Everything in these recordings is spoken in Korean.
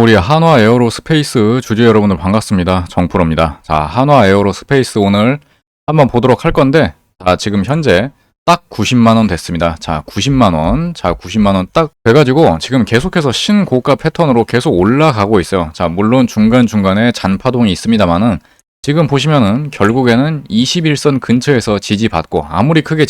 우리 한화 에어로스페이스 주주 여러분들 반갑습니다. 정프로입니다. 자, 한화 에어로스페이스 오늘 한번 보도록 할 건데, 자, 지금 현재 딱 90만원 됐습니다. 자, 90만원. 자, 90만원 딱 돼가지고 지금 계속해서 신고가 패턴으로 계속 올라가고 있어요. 자, 물론 중간중간에 잔파동이 있습니다만은 지금 보시면은 결국에는 21선 근처에서 지지받고 아무리 크게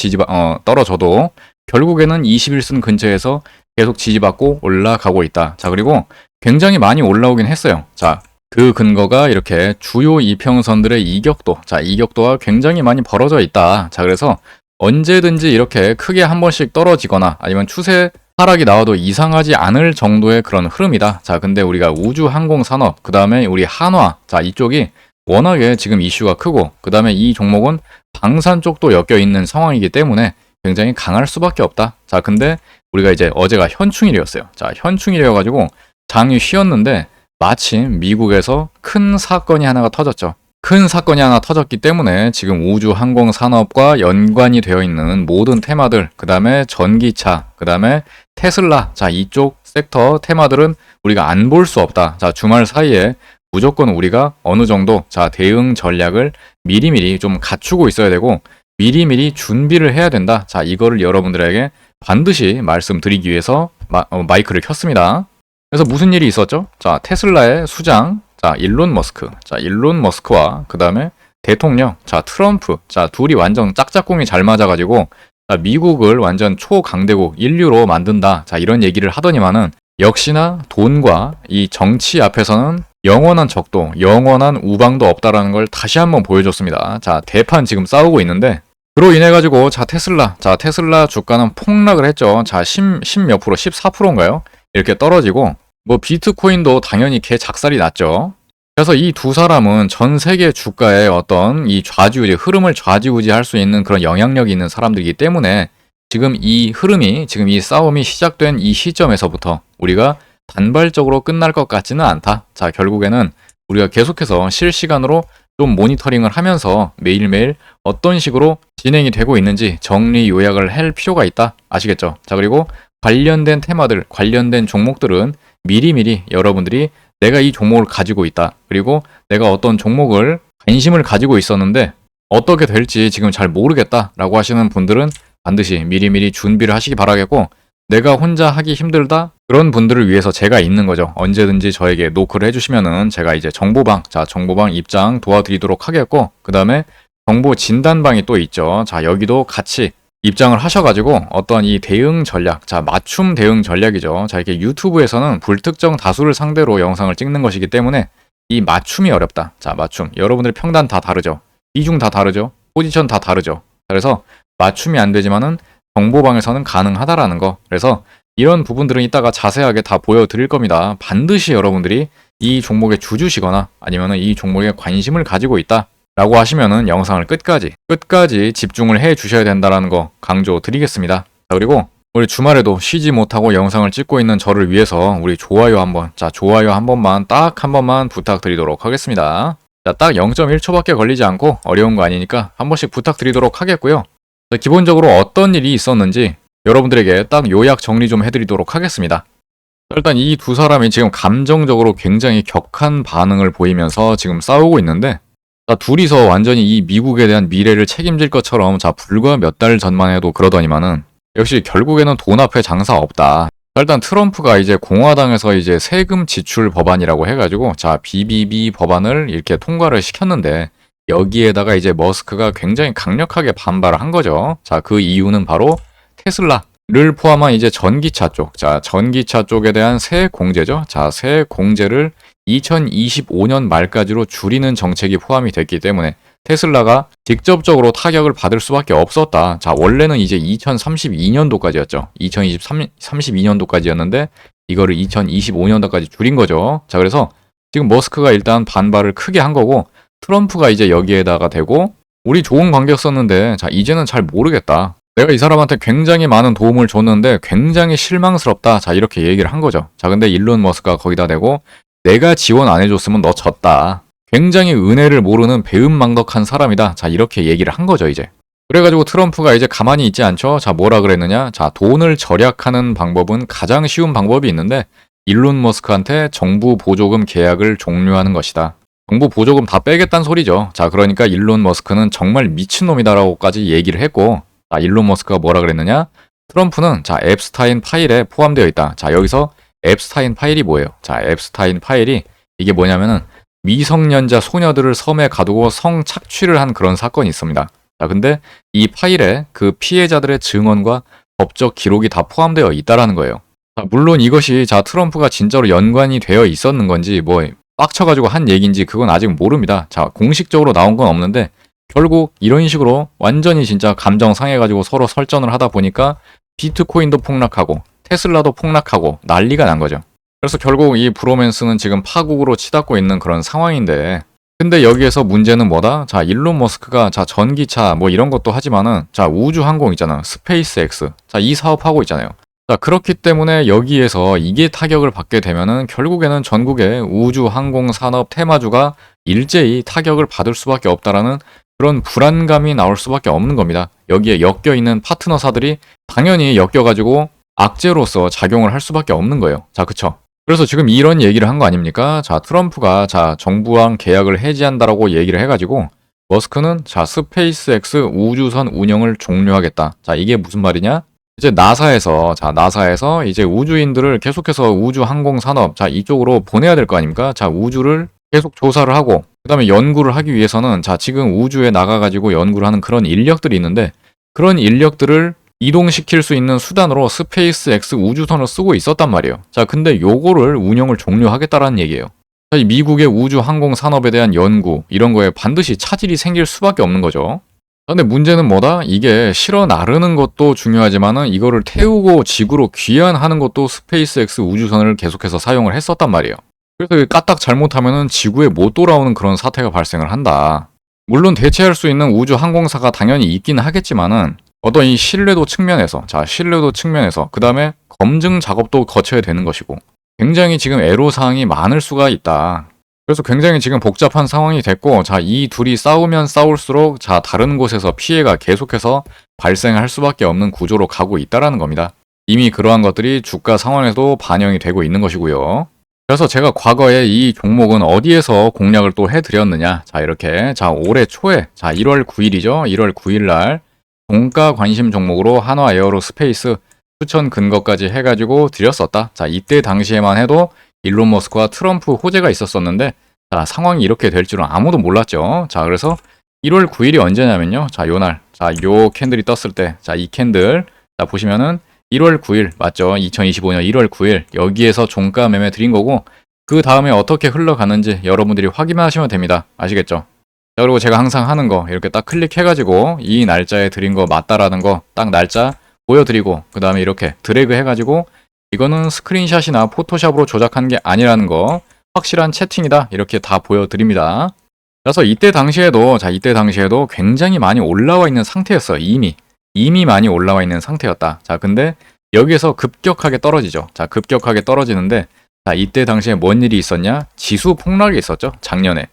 떨어져도 결국에는 21선 근처에서 계속 지지받고 올라가고 있다. 자, 그리고 굉장히 많이 올라오긴 했어요. 자, 그 근거가 이렇게 주요 이평선들의 이격도, 자, 이격도가 굉장히 많이 벌어져 있다. 자, 그래서 언제든지 이렇게 크게 한 번씩 떨어지거나 아니면 추세 하락이 나와도 이상하지 않을 정도의 그런 흐름이다. 자, 근데 우리가 우주 항공 산업, 그 다음에 우리 한화, 자, 이쪽이 워낙에 지금 이슈가 크고, 그 다음에 이 종목은 방산 쪽도 엮여 있는 상황이기 때문에 굉장히 강할 수밖에 없다. 자, 근데 우리가 이제 어제가 현충일이었어요. 자, 현충일이어가지고 장이 쉬었는데 마침 미국에서 큰 사건이 하나가 터졌죠. 큰 사건이 하나 터졌기 때문에 지금 우주 항공 산업과 연관이 되어 있는 모든 테마들, 그 다음에 전기차, 그 다음에 테슬라, 자, 이쪽 섹터 테마들은 우리가 안 볼 수 없다. 자, 주말 사이에 무조건 우리가 어느 정도, 자, 대응 전략을 미리미리 좀 갖추고 있어야 되고 미리미리 준비를 해야 된다. 자, 이거를 여러분들에게 반드시 말씀드리기 위해서 마이크를 켰습니다. 그래서 무슨 일이 있었죠? 자, 테슬라의 수장, 자, 일론 머스크. 자, 일론 머스크와 그 다음에 대통령, 자, 트럼프. 자, 둘이 완전 짝짝꿍이 잘 맞아가지고, 자, 미국을 완전 초강대국 인류로 만든다. 자, 이런 얘기를 하더니만은, 역시나 돈과 이 정치 앞에서는 영원한 적도, 영원한 우방도 없다라는 걸 다시 한번 보여줬습니다. 자, 대판 지금 싸우고 있는데, 그로 인해가지고, 자, 테슬라 주가는 폭락을 했죠. 자, 10몇 프로, 14%인가요? 이렇게 떨어지고, 뭐 비트코인도 당연히 개 작살이 났죠. 그래서 이 두 사람은 전 세계 주가의 어떤 이 좌지우지, 흐름을 좌지우지할 수 있는 그런 영향력이 있는 사람들이기 때문에 지금 이 흐름이, 지금 이 싸움이 시작된 이 시점에서부터 우리가 단발적으로 끝날 것 같지는 않다. 자, 결국에는 우리가 계속해서 실시간으로 좀 모니터링을 하면서 매일매일 어떤 식으로 진행이 되고 있는지 정리 요약을 할 필요가 있다. 아시겠죠? 자, 그리고 관련된 테마들, 관련된 종목들은 미리미리 여러분들이 내가 이 종목을 가지고 있다. 그리고 내가 어떤 종목을 관심을 가지고 있었는데 어떻게 될지 지금 잘 모르겠다 라고 하시는 분들은 반드시 미리미리 준비를 하시기 바라겠고, 내가 혼자 하기 힘들다? 그런 분들을 위해서 제가 있는 거죠. 언제든지 저에게 노크를 해주시면은 제가 이제 정보방, 자, 정보방 입장 도와드리도록 하겠고, 그 다음에 정보 진단방이 또 있죠. 자, 여기도 같이 입장을 하셔가지고 어떤 이 대응 전략, 자, 맞춤 대응 전략이죠. 자, 이렇게 유튜브에서는 불특정 다수를 상대로 영상을 찍는 것이기 때문에 이 맞춤이 어렵다. 자, 맞춤. 여러분들 평단 다 다르죠. 비중 다 다르죠. 포지션 다 다르죠. 그래서 맞춤이 안 되지만은 정보방에서는 가능하다라는 거. 그래서 이런 부분들은 이따가 자세하게 다 보여드릴 겁니다. 반드시 여러분들이 이 종목의 주주시거나 아니면은 이 종목에 관심을 가지고 있다 라고 하시면은 영상을 끝까지 집중을 해 주셔야 된다라는 거 강조 드리겠습니다. 자, 그리고 우리 주말에도 쉬지 못하고 영상을 찍고 있는 저를 위해서 우리 좋아요 한번, 자, 좋아요 한 번만, 딱 한 번만 부탁드리도록 하겠습니다. 자, 딱 0.1초밖에 걸리지 않고 어려운 거 아니니까 한 번씩 부탁드리도록 하겠고요. 자, 기본적으로 어떤 일이 있었는지 여러분들에게 딱 요약 정리 좀 해드리도록 하겠습니다. 일단 이 두 사람이 지금 감정적으로 굉장히 격한 반응을 보이면서 지금 싸우고 있는데, 자, 둘이서 완전히 이 미국에 대한 미래를 책임질 것처럼, 자, 불과 몇 달 전만 해도 그러더니만은 역시 결국에는 돈 앞에 장사 없다. 일단 트럼프가 이제 공화당에서 이제 세금 지출 법안이라고 해가지고, 자, BBB 법안을 이렇게 통과를 시켰는데 여기에다가 이제 머스크가 굉장히 강력하게 반발을 한 거죠. 자, 그 이유는 바로 테슬라를 포함한 이제 전기차 쪽, 자, 전기차 쪽에 대한 세 공제죠. 자, 세 공제를 2025년 말까지로 줄이는 정책이 포함이 됐기 때문에 테슬라가 직접적으로 타격을 받을 수밖에 없었다. 자, 원래는 이제 2032년도까지였죠. 2032년도까지였는데 이거를 2025년도까지 줄인 거죠. 자, 그래서 지금 머스크가 일단 반발을 크게 한 거고, 트럼프가 이제 여기에다가 대고 우리 좋은 관계였었는데, 자, 이제는 잘 모르겠다. 내가 이 사람한테 굉장히 많은 도움을 줬는데 굉장히 실망스럽다. 자, 이렇게 얘기를 한 거죠. 자, 근데 일론 머스크가 거기다 대고 내가 지원 안 해줬으면 너 졌다. 굉장히 은혜를 모르는 배은망덕한 사람이다. 자, 이렇게 얘기를 한 거죠, 이제. 그래가지고 트럼프가 이제 가만히 있지 않죠. 자, 뭐라 그랬느냐. 자, 돈을 절약하는 방법은 가장 쉬운 방법이 있는데 일론 머스크한테 정부 보조금 계약을 종료하는 것이다. 정부 보조금 다 빼겠다는 소리죠. 자, 그러니까 일론 머스크는 정말 미친놈이다라고까지 얘기를 했고, 자, 일론 머스크가 뭐라 그랬느냐? 트럼프는 자, 앱스타인 파일에 포함되어 있다. 자, 여기서 앱스타인 파일이 뭐예요? 자, 앱스타인 파일이 이게 뭐냐면은 미성년자 소녀들을 섬에 가두고 성착취를 한 그런 사건이 있습니다. 자, 근데 이 파일에 그 피해자들의 증언과 법적 기록이 다 포함되어 있다라는 거예요. 자, 물론 이것이 자, 트럼프가 진짜로 연관이 되어 있었는 건지 뭐 빡쳐가지고 한 얘기인지 그건 아직 모릅니다. 자, 공식적으로 나온 건 없는데 결국 이런 식으로 완전히 진짜 감정 상해가지고 서로 설전을 하다 보니까 비트코인도 폭락하고 테슬라도 폭락하고 난리가 난 거죠. 그래서 결국 이 브로맨스는 지금 파국으로 치닫고 있는 그런 상황인데, 근데 여기에서 문제는 뭐다? 자, 일론 머스크가 자, 전기차 뭐 이런 것도 하지만은 자, 우주 항공 있잖아. 스페이스X. 자, 이 사업하고 있잖아요. 자, 그렇기 때문에 여기에서 이게 타격을 받게 되면은 결국에는 전국의 우주 항공 산업 테마주가 일제히 타격을 받을 수밖에 없다라는 그런 불안감이 나올 수밖에 없는 겁니다. 여기에 엮여있는 파트너사들이 당연히 엮여가지고 악재로서 작용을 할 수밖에 없는 거예요. 자, 그쵸? 그래서 지금 이런 얘기를 한 거 아닙니까? 자, 트럼프가 자, 정부랑 계약을 해지한다라고 얘기를 해가지고 머스크는 자, 스페이스X 우주선 운영을 종료하겠다. 자, 이게 무슨 말이냐? 이제 나사에서 이제 우주인들을 계속해서 우주 항공 산업, 자, 이쪽으로 보내야 될 거 아닙니까? 자, 우주를 계속 조사를 하고, 그 다음에 연구를 하기 위해서는 자, 지금 우주에 나가가지고 연구를 하는 그런 인력들이 있는데, 그런 인력들을 이동시킬 수 있는 수단으로 스페이스X 우주선을 쓰고 있었단 말이에요. 자, 근데 요거를 운영을 종료하겠다라는 얘기예요. 자, 이 미국의 우주 항공 산업에 대한 연구, 이런 거에 반드시 차질이 생길 수밖에 없는 거죠. 근데 문제는 뭐다? 이게 실어 나르는 것도 중요하지만은 이거를 태우고 지구로 귀환하는 것도 스페이스X 우주선을 계속해서 사용을 했었단 말이에요. 그래서 까딱 잘못하면은 지구에 못 돌아오는 그런 사태가 발생을 한다. 물론 대체할 수 있는 우주 항공사가 당연히 있긴 하겠지만은 어떤 이 신뢰도 측면에서, 그 다음에 검증 작업도 거쳐야 되는 것이고, 굉장히 지금 애로사항이 많을 수가 있다. 그래서 굉장히 지금 복잡한 상황이 됐고, 자, 이 둘이 싸우면 싸울수록, 자, 다른 곳에서 피해가 계속해서 발생할 수밖에 없는 구조로 가고 있다라는 겁니다. 이미 그러한 것들이 주가 상황에도 반영이 되고 있는 것이고요. 그래서 제가 과거에 이 종목은 어디에서 공략을 또 해드렸느냐. 자, 이렇게, 자, 올해 초에, 자, 1월 9일이죠. 1월 9일날, 종가 관심 종목으로 한화 에어로스페이스 추천 근거까지 해가지고 드렸었다. 자, 이때 당시에만 해도 일론 머스크와 트럼프 호재가 있었었는데, 자, 상황이 이렇게 될 줄은 아무도 몰랐죠. 자, 그래서 1월 9일이 언제냐면요. 자, 요 날, 자, 요 캔들이 떴을 때, 자, 이 캔들, 자, 보시면은 1월 9일, 맞죠? 2025년 1월 9일, 여기에서 종가 매매 드린 거고, 그 다음에 어떻게 흘러가는지 여러분들이 확인하시면 됩니다. 아시겠죠? 자, 그리고 제가 항상 하는 거, 이렇게 딱 클릭해가지고, 이 날짜에 드린 거 맞다라는 거, 딱 날짜 보여드리고, 그 다음에 이렇게 드래그 해가지고, 이거는 스크린샷이나 포토샵으로 조작한 게 아니라는 거, 확실한 채팅이다, 이렇게 다 보여드립니다. 그래서 이때 당시에도 굉장히 많이 올라와 있는 상태였어요. 이미 많이 올라와 있는 상태였다. 자, 근데 여기에서 급격하게 떨어지죠. 자, 급격하게 떨어지는데, 자, 이때 당시에 뭔 일이 있었냐? 지수 폭락이 있었죠. 작년에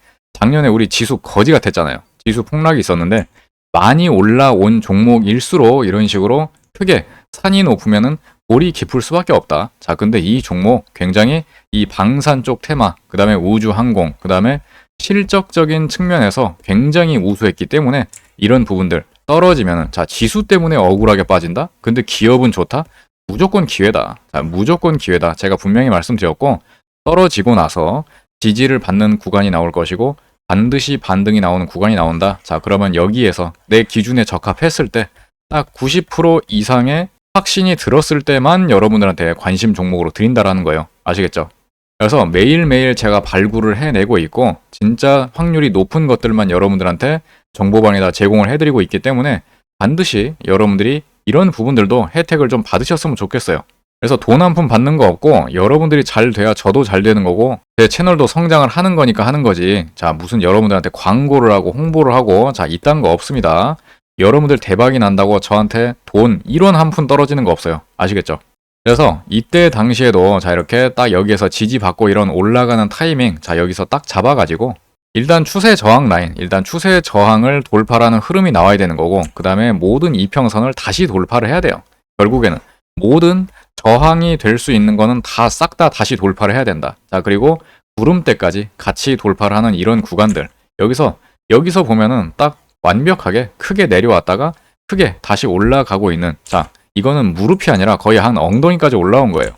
우리 지수 거지 같았잖아요. 지수 폭락이 있었는데, 많이 올라온 종목일수록 이런 식으로 크게 산이 높으면은 골이 깊을 수밖에 없다. 자, 근데 이 종목 굉장히 이 방산 쪽 테마, 그 다음에 우주 항공, 그 다음에 실적적인 측면에서 굉장히 우수했기 때문에 이런 부분들 떨어지면은, 자, 지수 때문에 억울하게 빠진다? 근데 기업은 좋다? 무조건 기회다. 자, 무조건 기회다. 제가 분명히 말씀드렸고, 떨어지고 나서 지지를 받는 구간이 나올 것이고, 반드시 반등이 나오는 구간이 나온다. 자, 그러면 여기에서 내 기준에 적합했을 때 딱 90% 이상의 확신이 들었을 때만 여러분들한테 관심 종목으로 드린다라는 거예요. 아시겠죠? 그래서 매일매일 제가 발굴을 해내고 있고, 진짜 확률이 높은 것들만 여러분들한테 정보방에다 제공을 해드리고 있기 때문에 반드시 여러분들이 이런 부분들도 혜택을 좀 받으셨으면 좋겠어요. 그래서 돈 한 푼 받는 거 없고, 여러분들이 잘 돼야 저도 잘 되는 거고, 제 채널도 성장을 하는 거니까 하는 거지. 자, 무슨 여러분들한테 광고를 하고 홍보를 하고, 자, 이딴 거 없습니다. 여러분들 대박이 난다고 저한테 돈 1원 한 푼 떨어지는 거 없어요. 아시겠죠? 그래서 이때 당시에도 자, 이렇게 딱 여기에서 지지받고 이런 올라가는 타이밍, 자, 여기서 딱 잡아가지고 일단 추세 저항 라인, 일단 추세 저항을 돌파라는 흐름이 나와야 되는 거고, 그 다음에 모든 이평선을 다시 돌파를 해야 돼요. 결국에는 모든 저항이 될 수 있는 거는 다 싹 다 다시 돌파를 해야 된다. 자, 그리고 구름대까지 같이 돌파를 하는 이런 구간들. 여기서 보면은 딱 완벽하게 크게 내려왔다가 크게 다시 올라가고 있는, 자, 이거는 무릎이 아니라 거의 한 엉덩이까지 올라온 거예요.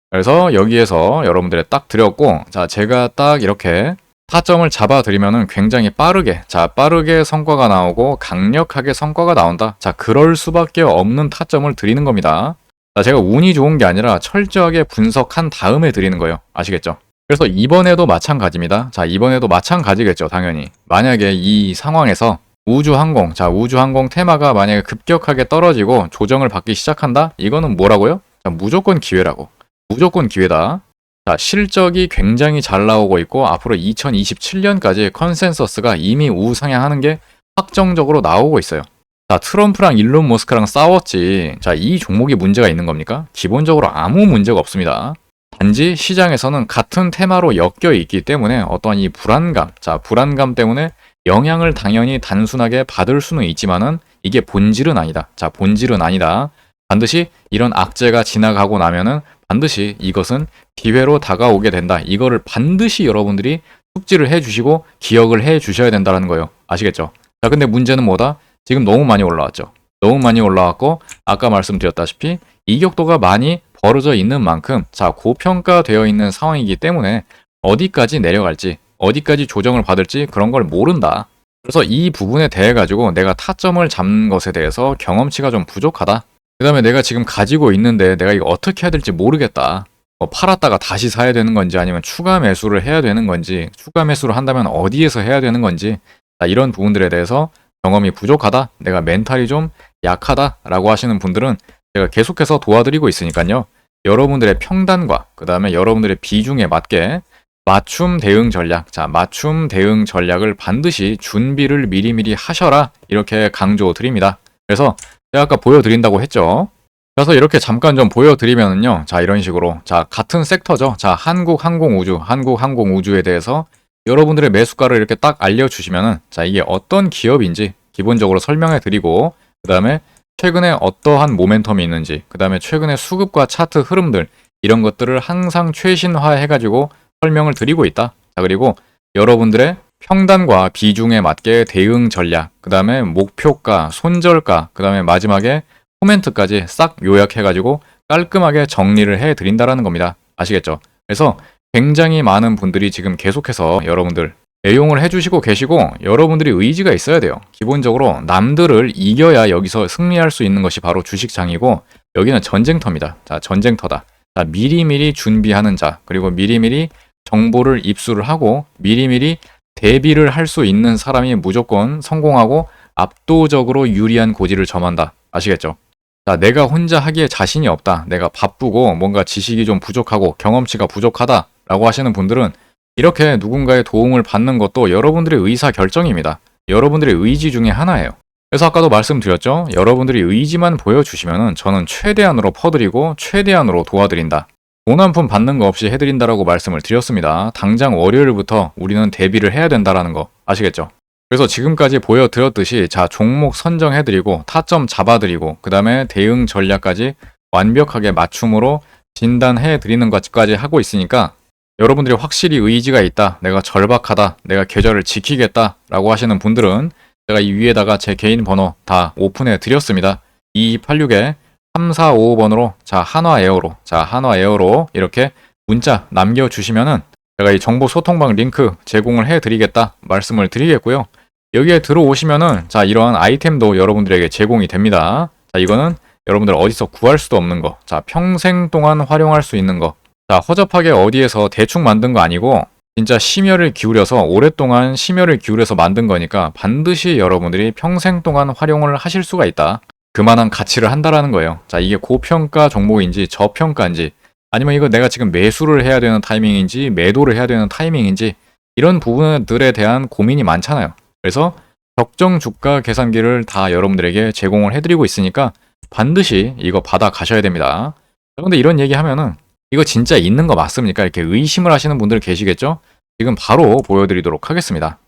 그래서 여기에서 여러분들의 딱 드렸고, 자, 제가 딱 이렇게 타점을 잡아드리면은 굉장히 빠르게, 자, 빠르게 성과가 나오고 강력하게 성과가 나온다. 자, 그럴 수밖에 없는 타점을 드리는 겁니다. 자, 제가 운이 좋은 게 아니라 철저하게 분석한 다음에 드리는 거예요. 아시겠죠? 그래서 이번에도 마찬가지입니다. 자, 이번에도 마찬가지겠죠, 당연히. 만약에 이 상황에서 우주항공, 자, 우주항공 테마가 만약에 급격하게 떨어지고 조정을 받기 시작한다? 이거는 뭐라고요? 자, 무조건 기회라고. 무조건 기회다. 자, 실적이 굉장히 잘 나오고 있고 앞으로 2027년까지 컨센서스가 이미 우상향하는 게 확정적으로 나오고 있어요. 자, 트럼프랑 일론 머스크랑 싸웠지. 자, 이 종목이 문제가 있는 겁니까? 기본적으로 아무 문제가 없습니다. 단지 시장에서는 같은 테마로 엮여 있기 때문에 어떠한 이 불안감, 자, 불안감 때문에 영향을 당연히 단순하게 받을 수는 있지만은 이게 본질은 아니다. 자, 본질은 아니다. 반드시 이런 악재가 지나가고 나면은 반드시 이것은 기회로 다가오게 된다. 이거를 반드시 여러분들이 숙지를 해주시고 기억을 해주셔야 된다는 거예요. 아시겠죠? 자, 근데 문제는 뭐다? 지금 너무 많이 올라왔죠. 너무 많이 올라왔고 아까 말씀드렸다시피 이격도가 많이 벌어져 있는 만큼, 자, 고평가되어 있는 상황이기 때문에 어디까지 내려갈지, 어디까지 조정을 받을지 그런 걸 모른다. 그래서 이 부분에 대해 가지고 내가 타점을 잡는 것에 대해서 경험치가 좀 부족하다. 그 다음에 내가 지금 가지고 있는데 내가 이거 어떻게 해야 될지 모르겠다. 뭐 팔았다가 다시 사야 되는 건지 아니면 추가 매수를 해야 되는 건지, 추가 매수를 한다면 어디에서 해야 되는 건지, 자, 이런 부분들에 대해서 경험이 부족하다, 내가 멘탈이 좀 약하다 라고 하시는 분들은 제가 계속해서 도와드리고 있으니까요. 여러분들의 평단과 그 다음에 여러분들의 비중에 맞게 맞춤 대응 전략, 자, 맞춤 대응 전략을 반드시 준비를 미리미리 하셔라, 이렇게 강조 드립니다. 그래서 제가 아까 보여드린다고 했죠. 그래서 이렇게 잠깐 좀 보여드리면은요. 자, 이런 식으로. 자, 같은 섹터죠. 자, 한국항공우주에 대해서 여러분들의 매수가를 이렇게 딱 알려주시면은, 자, 이게 어떤 기업인지 기본적으로 설명해 드리고, 그 다음에 최근에 어떠한 모멘텀이 있는지, 그 다음에 최근에 수급과 차트 흐름들, 이런 것들을 항상 최신화 해가지고 설명을 드리고 있다. 자, 그리고 여러분들의 평단과 비중에 맞게 대응 전략, 그 다음에 목표가, 손절가, 그 다음에 마지막에 코멘트까지 싹 요약해가지고 깔끔하게 정리를 해드린다라는 겁니다. 아시겠죠? 그래서 굉장히 많은 분들이 지금 계속해서 여러분들 애용을 해주시고 계시고, 여러분들이 의지가 있어야 돼요. 기본적으로 남들을 이겨야 여기서 승리할 수 있는 것이 바로 주식장이고, 여기는 전쟁터입니다. 자, 전쟁터다. 자, 미리미리 준비하는 자, 그리고 미리미리 정보를 입수를 하고 미리미리 대비를 할 수 있는 사람이 무조건 성공하고 압도적으로 유리한 고지를 점한다. 아시겠죠? 자, 내가 혼자 하기에 자신이 없다, 내가 바쁘고 뭔가 지식이 좀 부족하고 경험치가 부족하다 라고 하시는 분들은 이렇게 누군가의 도움을 받는 것도 여러분들의 의사결정입니다. 여러분들의 의지 중에 하나예요. 그래서 아까도 말씀드렸죠. 여러분들이 의지만 보여주시면은 저는 최대한으로 퍼드리고 최대한으로 도와드린다. 돈 한 푼 받는 거 없이 해드린다라고 말씀을 드렸습니다. 당장 월요일부터 우리는 대비를 해야 된다라는 거 아시겠죠? 그래서 지금까지 보여드렸듯이, 자, 종목 선정해드리고 타점 잡아드리고 그 다음에 대응 전략까지 완벽하게 맞춤으로 진단해드리는 것까지 하고 있으니까 여러분들이 확실히 의지가 있다, 내가 절박하다, 내가 계절을 지키겠다 라고 하시는 분들은 제가 이 위에다가 제 개인 번호 다 오픈해 드렸습니다. 2286에 3455번으로 자, 한화에어로 이렇게 문자 남겨주시면은 제가 이 정보 소통방 링크 제공을 해드리겠다 말씀을 드리겠고요. 여기에 들어오시면은 자, 이러한 아이템도 여러분들에게 제공이 됩니다. 자, 이거는 여러분들 어디서 구할 수도 없는 거, 자, 평생 동안 활용할 수 있는 거, 자, 허접하게 어디에서 대충 만든 거 아니고 진짜 심혈을 기울여서 오랫동안 심혈을 기울여서 만든 거니까 반드시 여러분들이 평생 동안 활용을 하실 수가 있다. 그만한 가치를 한다라는 거예요. 자, 이게 고평가 종목인지 저평가인지, 아니면 이거 내가 지금 매수를 해야 되는 타이밍인지 매도를 해야 되는 타이밍인지, 이런 부분들에 대한 고민이 많잖아요. 그래서 적정 주가 계산기를 다 여러분들에게 제공을 해드리고 있으니까 반드시 이거 받아 가셔야 됩니다. 그런데 이런 얘기 하면은 이거 진짜 있는 거 맞습니까? 이렇게 의심을 하시는 분들 계시겠죠? 지금 바로 보여드리도록 하겠습니다.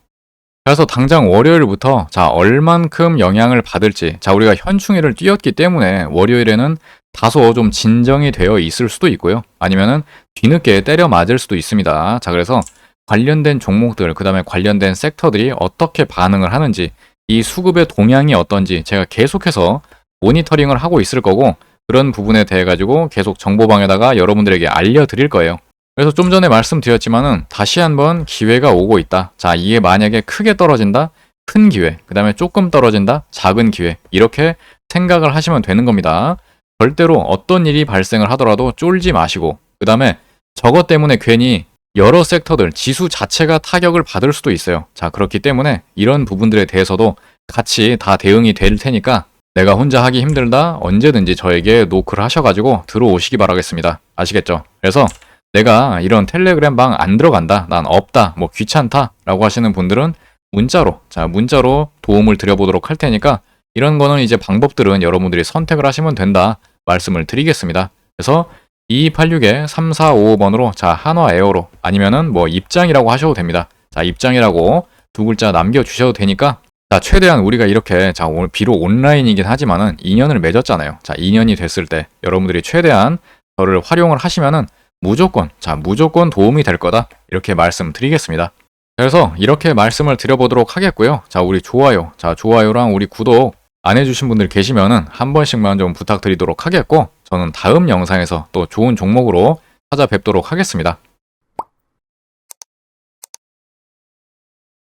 그래서 당장 월요일부터 자, 얼만큼 영향을 받을지, 자, 우리가 현충일을 뛰었기 때문에 월요일에는 다소 좀 진정이 되어 있을 수도 있고요. 아니면은 뒤늦게 때려 맞을 수도 있습니다. 자, 그래서 관련된 종목들, 그 다음에 관련된 섹터들이 어떻게 반응을 하는지, 이 수급의 동향이 어떤지 제가 계속해서 모니터링을 하고 있을 거고, 그런 부분에 대해 가지고 계속 정보방에다가 여러분들에게 알려드릴 거예요. 그래서 좀 전에 말씀드렸지만은 다시 한번 기회가 오고 있다. 자, 이게 만약에 크게 떨어진다? 큰 기회. 그 다음에 조금 떨어진다? 작은 기회. 이렇게 생각을 하시면 되는 겁니다. 절대로 어떤 일이 발생을 하더라도 쫄지 마시고, 그 다음에 저것 때문에 괜히 여러 섹터들, 지수 자체가 타격을 받을 수도 있어요. 자, 그렇기 때문에 이런 부분들에 대해서도 같이 다 대응이 될 테니까 내가 혼자 하기 힘들다? 언제든지 저에게 노크를 하셔가지고 들어오시기 바라겠습니다. 아시겠죠? 그래서 내가 이런 텔레그램 방 안 들어간다, 난 없다, 뭐 귀찮다 라고 하시는 분들은 문자로 도움을 드려보도록 할 테니까 이런 거는 이제 방법들은 여러분들이 선택을 하시면 된다 말씀을 드리겠습니다. 그래서 2286에 3455번으로 자, 한화에어로 아니면은 뭐 입장이라고 하셔도 됩니다. 자, 입장이라고 두 글자 남겨주셔도 되니까 자, 최대한 우리가 이렇게 자, 오늘 비록 온라인이긴 하지만은 2년을 맺었잖아요. 자, 2년이 됐을 때 여러분들이 최대한 저를 활용을 하시면은 무조건 도움이 될 거다 이렇게 말씀드리겠습니다. 그래서 이렇게 말씀을 드려보도록 하겠고요. 자, 우리 좋아요랑 우리 구독 안 해주신 분들 계시면은 한 번씩만 좀 부탁드리도록 하겠고, 저는 다음 영상에서 또 좋은 종목으로 찾아뵙도록 하겠습니다.